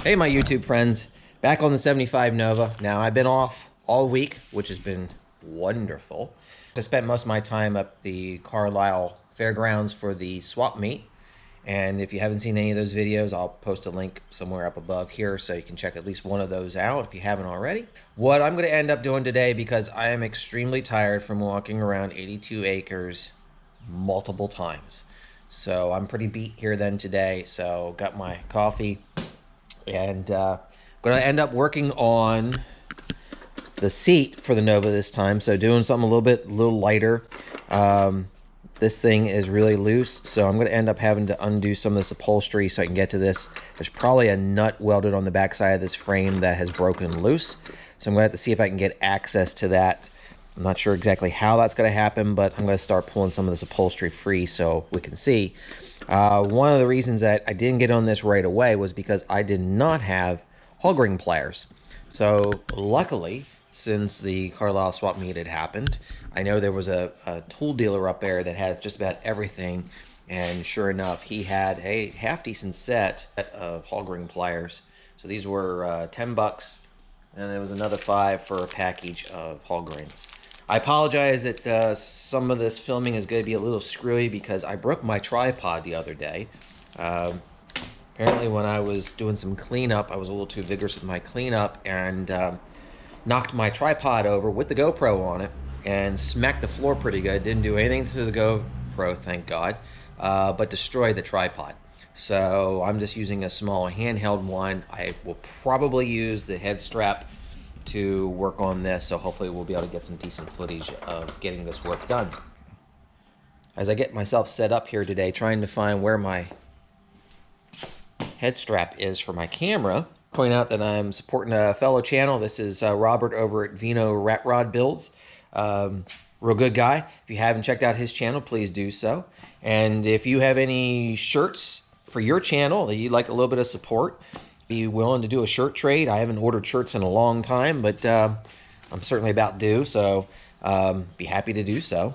Hey my YouTube friends, back on the 75 Nova. Now I've been off all week, which has been wonderful. I spent most of my time up the Carlisle Fairgrounds for the swap meet. And if you haven't seen any of those videos, I'll post a link somewhere up above here so you can check at least one of those out if you haven't already. What I'm going to end up doing today, because I am extremely tired from walking around 82 acres multiple times. So I'm pretty beat here then today. So got my coffee. And I'm going to end up working on the seat for the Nova this time. So doing something a little lighter. This thing is really loose, so I'm going to end up having to undo some of this upholstery so I can get to this. There's probably a nut welded on the back side of this frame that has broken loose. So I'm going to have to see if I can get access to that. I'm not sure exactly how that's going to happen, but I'm going to start pulling some of this upholstery free so we can see. One of the reasons that I didn't get on this right away was because I did not have hog ring pliers. So luckily, since the Carlisle swap meet had happened, I know there was a tool dealer up there that had just about everything, and sure enough, he had a half-decent set of hog ring pliers. So these were 10 bucks, and there was another 5 for a package of hog rings. I apologize that some of this filming is going to be a little screwy because I broke my tripod the other day. Apparently when I was doing some cleanup, I was a little too vigorous with my cleanup and knocked my tripod over with the GoPro on it and smacked the floor pretty good. Didn't do anything to the GoPro, thank God, but destroyed the tripod. So I'm just using a small handheld one. I will probably use the head strap to work on this, so hopefully we'll be able to get some decent footage of getting this work done. As I get myself set up here today, trying to find where my head strap is for my camera, point out that I'm supporting a fellow channel. This is Robert over at Vino Rat Rod Builds. Real good guy. If you haven't checked out his channel, please do so. And if you have any shirts for your channel that you'd like a little bit of support, be willing to do a shirt trade. I haven't ordered shirts in a long time, but I'm certainly about due, so be happy to do so.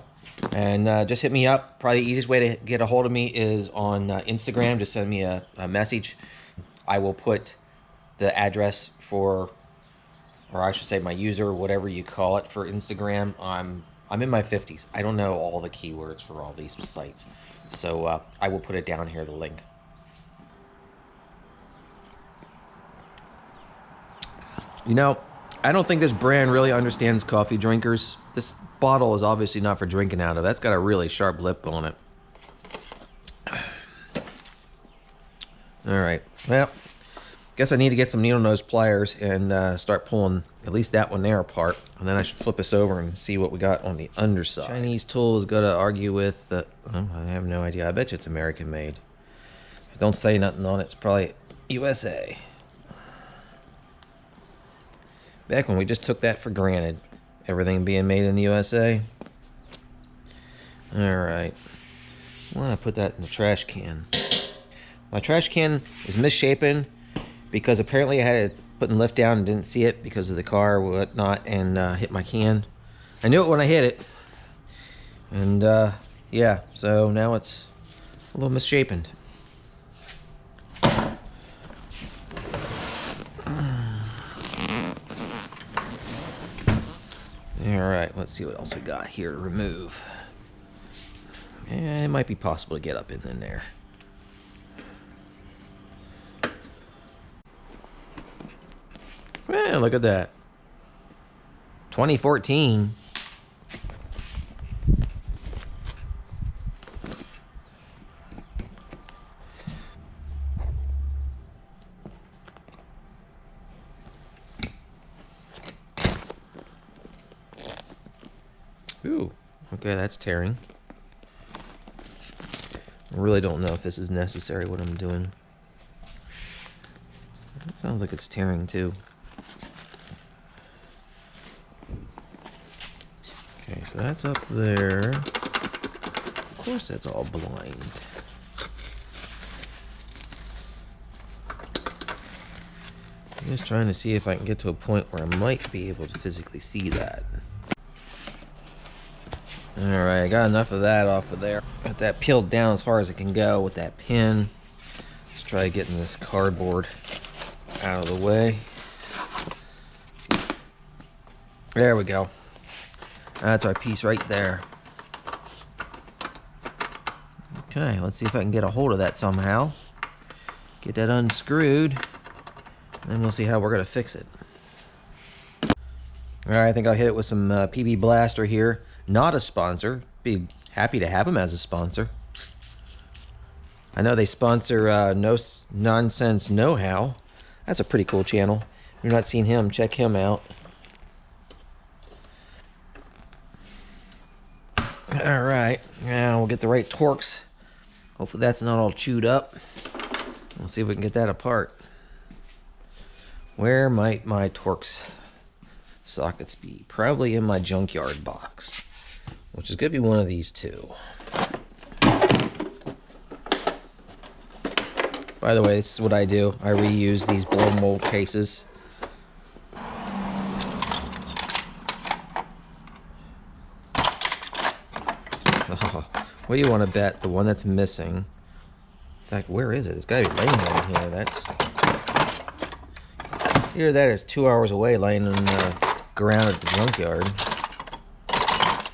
And just hit me up. Probably the easiest way to get a hold of me is on Instagram. Just send me a message. I will put the address for, or I should say my user, whatever you call it, for Instagram. I'm in my 50s. I don't know all the keywords for all these sites. So I will put it down here, the link. You know, I don't think this brand really understands coffee drinkers. This bottle is obviously not for drinking out of. That's got a really sharp lip on it. All right, well, guess I need to get some needle nose pliers and start pulling at least that one there apart. And then I should flip this over and see what we got on the underside. Chinese tool is going to argue with, I have no idea. I bet you it's American made. If it don't say nothing on it, it's probably USA. Back when we just took that for granted, everything being made in the USA. Alright, I want to put that in the trash can. My trash can is misshapen because apparently I had it put in lift down and didn't see it because of the car or whatnot, and hit my can. I knew it when I hit it. And yeah, so now it's a little misshapen. Alright, let's see what else we got here to remove. It might be possible to get up in there. Well, look at that. 2014. Ooh, okay, that's tearing. I really don't know if this is necessary, what I'm doing. It sounds like it's tearing too. Okay, so that's up there. Of course that's all blind. I'm just trying to see if I can get to a point where I might be able to physically see that. Alright, I got enough of that off of there. Got that peeled down as far as it can go with that pin. Let's try getting this cardboard out of the way. There we go. That's our piece right there. Okay, let's see if I can get a hold of that somehow. Get that unscrewed. Then we'll see how we're gonna fix it. All right, I think I'll hit it with some PB Blaster here. Not a sponsor. Be happy to have him as a sponsor. I know they sponsor No Nonsense Know-How. That's a pretty cool channel. If you've not seen him, check him out. All right, now we'll get the right Torx. Hopefully that's not all chewed up. We'll see if we can get that apart. Where might my Torx sockets be? Probably in my junkyard box, which is gonna be one of these two. By the way, this is what I do. I reuse these blow mold cases. Oh, what do you want to bet? The one that's missing. In fact, where is it? It's got to be laying right here. That's... Either that or 2 hours away laying on the ground at the junkyard.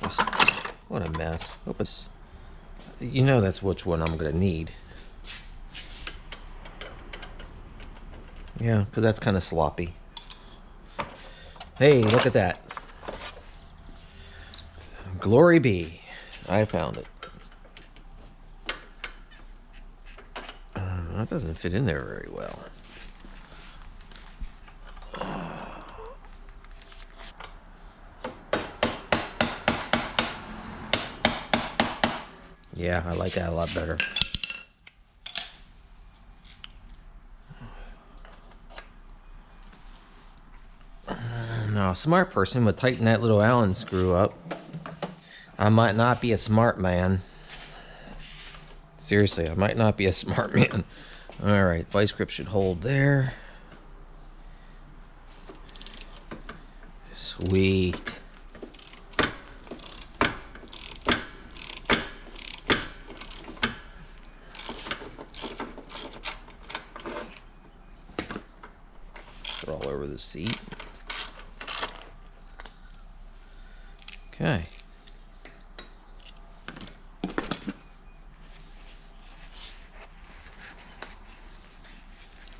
Ugh, what a mess. Hope it's... You know that's which one I'm going to need. Yeah, because that's kind of sloppy. Hey, look at that. Glory be. I found it. That doesn't fit in there very well. Yeah, I like that a lot better. Now, a smart person would tighten that little Allen screw up. I might not be a smart man. Seriously, I might not be a smart man. Alright, vice grip should hold there. Sweet. Put it all over the seat. Okay.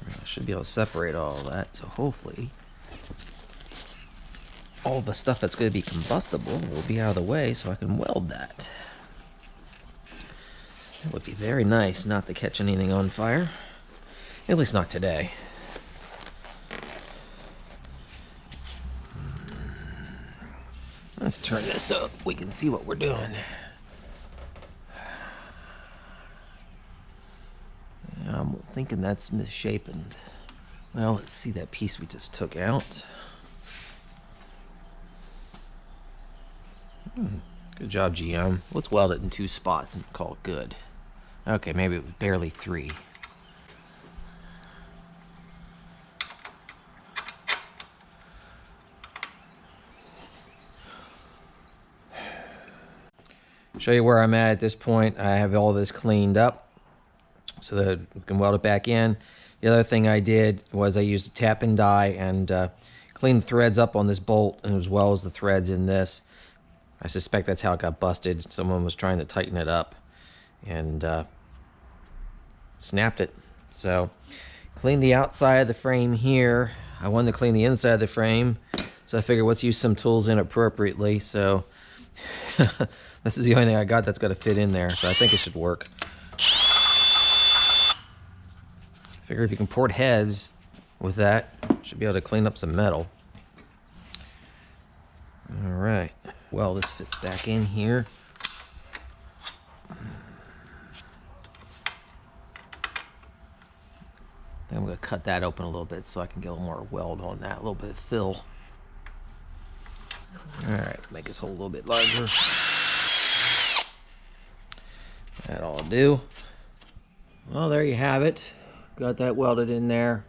I should be able to separate all that, so hopefully all the stuff that's going to be combustible will be out of the way so I can weld that. It would be very nice not to catch anything on fire. At least not today. Let's turn this up. We can see what we're doing. I'm thinking that's misshapen. Well, let's see that piece we just took out. Good job, GM. Let's weld it in 2 spots and call it good. Okay, maybe it was barely 3. Show you where I'm at this point. I have all this cleaned up so that we can weld it back in. The other thing I did was I used a tap and die and cleaned the threads up on this bolt as well as the threads in this. I suspect that's how it got busted. Someone was trying to tighten it up and snapped it. So clean the outside of the frame here. I wanted to clean the inside of the frame, so I figured let's use some tools inappropriately. So this is the only thing I got that's got to fit in there, so I think it should work. Figure if you can port heads with that, should be able to clean up some metal. All right. Well, this fits back in here. Then I'm going to cut that open a little bit so I can get a little more weld on that, a little bit of fill. All right, make this hole a little bit larger. That'll do. Well, there you have it. Got that welded in there.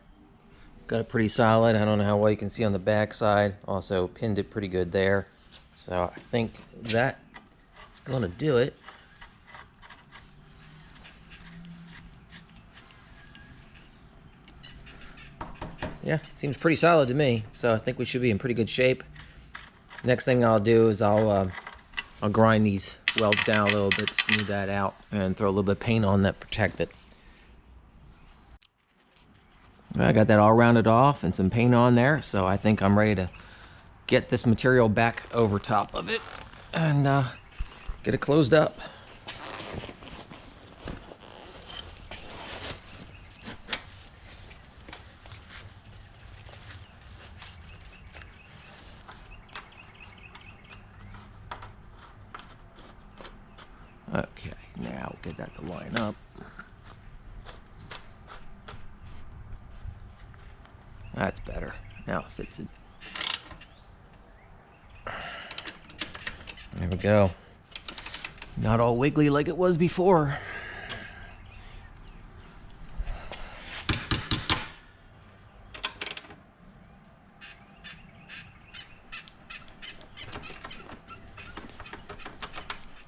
Got it pretty solid. I don't know how well you can see on the back side. Also pinned it pretty good there. So I think that is going to do it. Yeah, seems pretty solid to me. So I think we should be in pretty good shape. Next thing I'll do is I'll grind these welds down a little bit, smooth that out, and throw a little bit of paint on that, protect it. I got that all rounded off and some paint on there, so I think I'm ready to get this material back over top of it and get it closed up. Okay, now get that to line up. That's better. Now it fits it. There we go. Not all wiggly like it was before.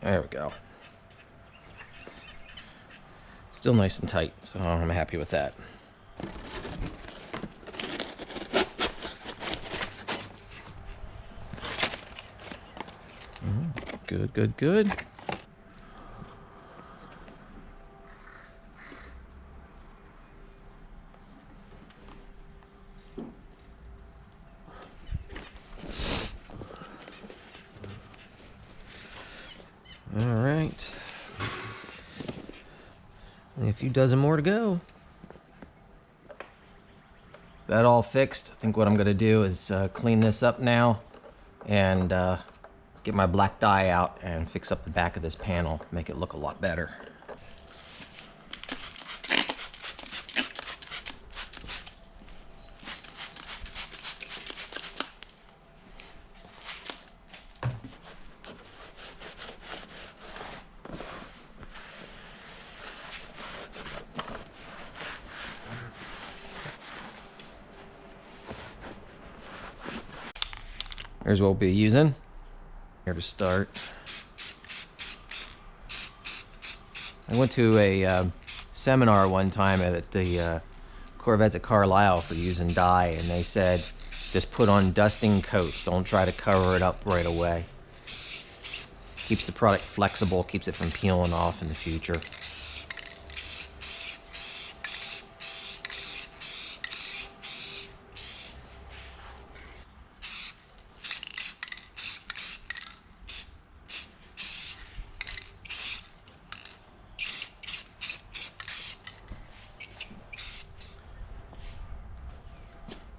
There we go. Still nice and tight, so I'm happy with that. Good, good, good. All right. Only a few dozen more to go. That all fixed. I think what I'm gonna do is clean this up now and get my black dye out and fix up the back of this panel, make it look a lot better. Here's what we'll be using. Here to start. I went to a seminar one time at the Corvettes at Carlisle for using dye, and they said just put on dusting coats. Don't try to cover it up right away. Keeps the product flexible, keeps it from peeling off in the future.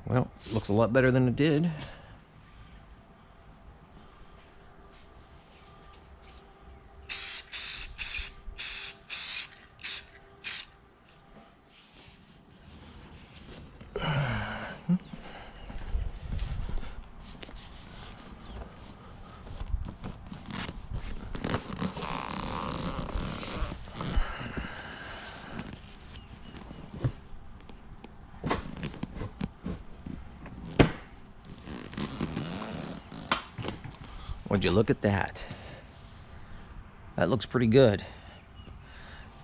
Well, looks a lot better than it did. Would you look at that? That looks pretty good.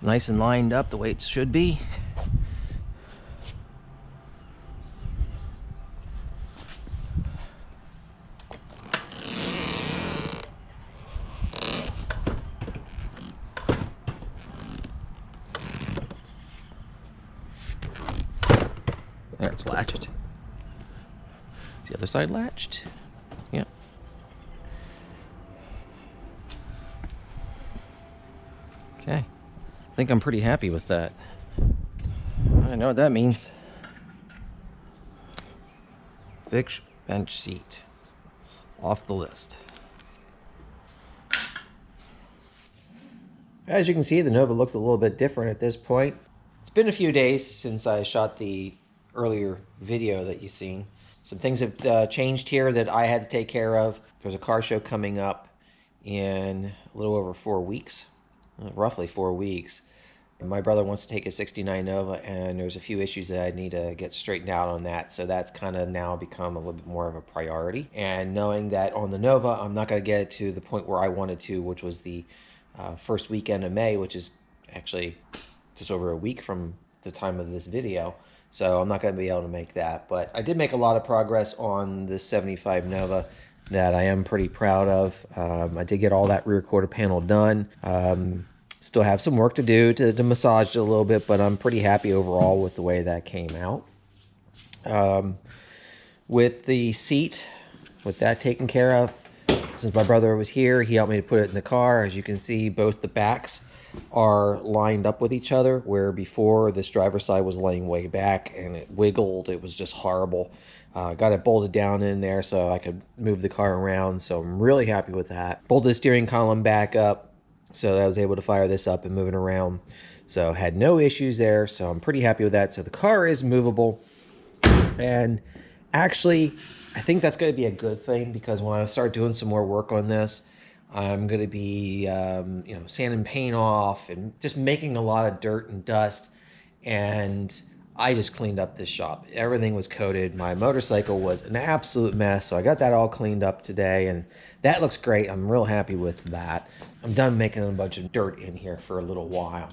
Nice and lined up the way it should be. There, it's latched. Is the other side latched? Yeah. Okay. I think I'm pretty happy with that. I know what that means. Fix bench seat. Off the list. As you can see, the Nova looks a little bit different at this point. It's been a few days since I shot the earlier video that you've seen. Some things have changed here that I had to take care of. There's a car show coming up in a little over 4 weeks, roughly 4 weeks. My brother wants to take a 69 Nova, and there's a few issues that I need to get straightened out on that. So that's kind of now become a little bit more of a priority. And knowing that on the Nova, I'm not going to get to the point where I wanted to, which was the first weekend of May, which is actually just over a week from the time of this video, so I'm not going to be able to make that. But I did make a lot of progress on this 75 Nova that I am pretty proud of. I did get all that rear quarter panel done. Still have some work to do to massage it a little bit, but I'm pretty happy overall with the way that came out. With the seat, with that taken care of, since my brother was here, he helped me to put it in the car. As you can see, both the backs are lined up with each other, where before this driver's side was laying way back and it wiggled. It was just horrible. Got it bolted down in there so I could move the car around, so I'm really happy with that. Bolted the steering column back up so that I was able to fire this up and move it around. So had no issues there, so I'm pretty happy with that. So the car is movable, and actually I think that's going to be a good thing, because when I start doing some more work on this, I'm going to be sanding paint off and just making a lot of dirt and dust. And I just cleaned up this shop. Everything was coated. My motorcycle was an absolute mess, so I got that all cleaned up today, and that looks great. I'm real happy with that. I'm done making a bunch of dirt in here for a little while.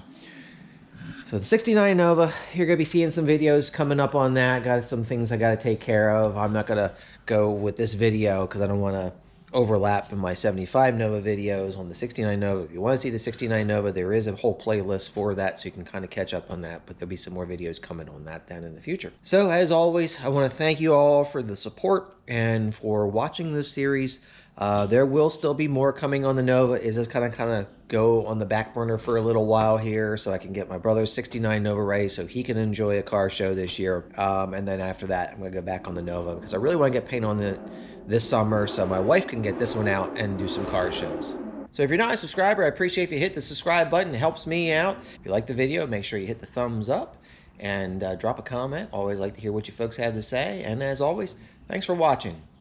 So the 69 Nova, you're going to be seeing some videos coming up on that. Got some things I got to take care of. I'm not going to go with this video because I don't want to overlap in my 75 Nova videos on the 69 Nova. If you want to see the 69 Nova, there is a whole playlist for that, so you can kind of catch up on that, but there'll be some more videos coming on that then in the future. So as always, I want to thank you all for the support and for watching this series. There will still be more coming on the Nova. It's just kind of go on the back burner for a little while here so I can get my brother's 69 Nova ready so he can enjoy a car show this year. And then after that, I'm going to go back on the Nova because I really want to get paint on it this summer so my wife can get this one out and do some car shows. So if you're not a subscriber, I appreciate if you hit the subscribe button. It helps me out. If you like the video, make sure you hit the thumbs up and drop a comment. Always like to hear what you folks have to say. And as always, thanks for watching.